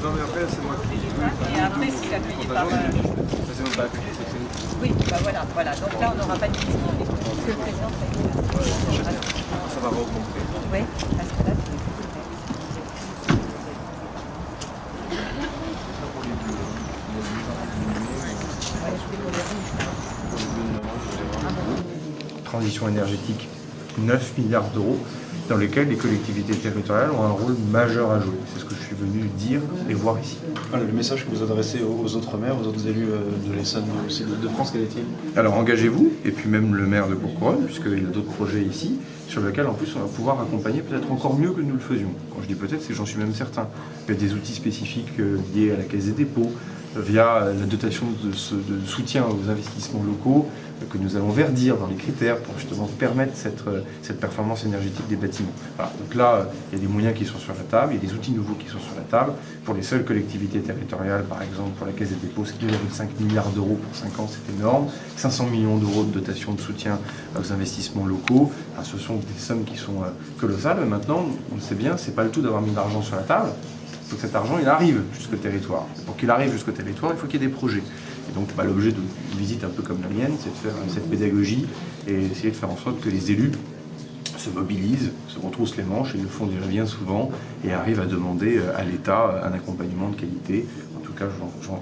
Non mais après c'est moi qui Et après, si c'est accueilli par... c'est même pas appliqué, c'est nous. Oui, bah voilà. Donc là, on n'aura pas de visibilité. Parce que le président, Ça va recompter. oui, parce que là, c'est... Transition énergétique, 9 milliards d'euros, dans lesquels les collectivités territoriales ont un rôle majeur à jouer. C'est ce que je suis venu dire et voir ici. Voilà, le message que vous adressez aux autres maires, aux autres élus de l'Essonne, mais aussi de France, quel est-il? Alors engagez-vous, et puis même le maire de Courcouronnes, puisqu'il y a d'autres projets ici, sur lesquels en plus on va pouvoir accompagner peut-être encore mieux que nous le faisions. Quand je dis peut-être, c'est que j'en suis même certain. Il y a des outils spécifiques liés à la Caisse des dépôts, via la dotation de soutien aux investissements locaux que nous allons verdir dans les critères pour justement permettre cette performance énergétique des bâtiments. Voilà. Donc là, il y a des moyens qui sont sur la table, il y a des outils nouveaux qui sont sur la table. Pour les seules collectivités territoriales, par exemple pour la Caisse des dépôts, c'est 2,5 milliards d'euros pour 5 ans, c'est énorme. 500 millions d'euros de dotation de soutien aux investissements locaux. Alors, ce sont des sommes qui sont colossales, mais maintenant, on le sait bien, c'est pas le tout d'avoir mis de l'argent sur la table. Il faut que cet argent il arrive jusqu'au territoire. Et pour qu'il arrive jusqu'au territoire, il faut qu'il y ait des projets. Et donc l'objet d'une visite un peu comme la mienne, c'est de faire cette pédagogie et essayer de faire en sorte que les élus se mobilisent, se retroussent les manches, et le font déjà bien souvent, et arrivent à demander à l'État un accompagnement de qualité. En tout cas,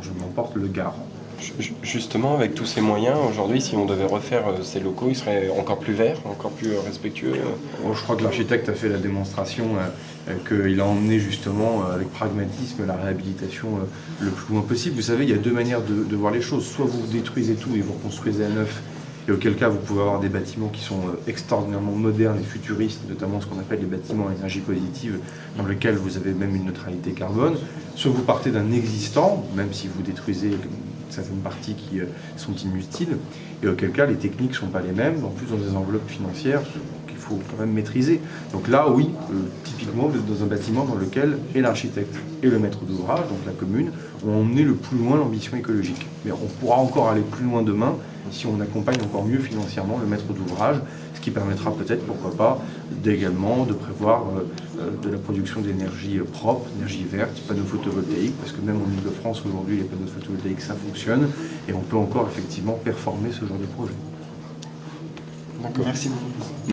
je m'en porte le garant. Justement, avec tous ces moyens, aujourd'hui, si on devait refaire ces locaux, ils seraient encore plus verts, encore plus respectueux. Je crois que l'architecte a fait la démonstration qu'il a emmené justement avec pragmatisme la réhabilitation le plus loin possible. Vous savez, il y a deux manières de voir les choses. Soit vous détruisez tout et vous reconstruisez à neuf, et auquel cas vous pouvez avoir des bâtiments qui sont extraordinairement modernes et futuristes, notamment ce qu'on appelle les bâtiments à énergie positive, dans lesquels vous avez même une neutralité carbone. Soit vous partez d'un existant, même si vous détruisez certaines parties qui sont inutiles, et auquel cas les techniques ne sont pas les mêmes, en plus dans des enveloppes financières qu'il faut quand même maîtriser. Donc là, oui, typiquement, vous êtes dans un bâtiment dans lequel et l'architecte et le maître d'ouvrage, donc la commune, ont emmené le plus loin l'ambition écologique. Mais on pourra encore aller plus loin demain si on accompagne encore mieux financièrement le maître d'ouvrage, ce qui permettra peut-être, pourquoi pas, également de prévoir de la production d'énergie propre, d'énergie verte, panneaux photovoltaïques, parce que même en Ile-de-France aujourd'hui, les panneaux photovoltaïques, ça fonctionne, et on peut encore effectivement performer ce genre de projet. Merci beaucoup.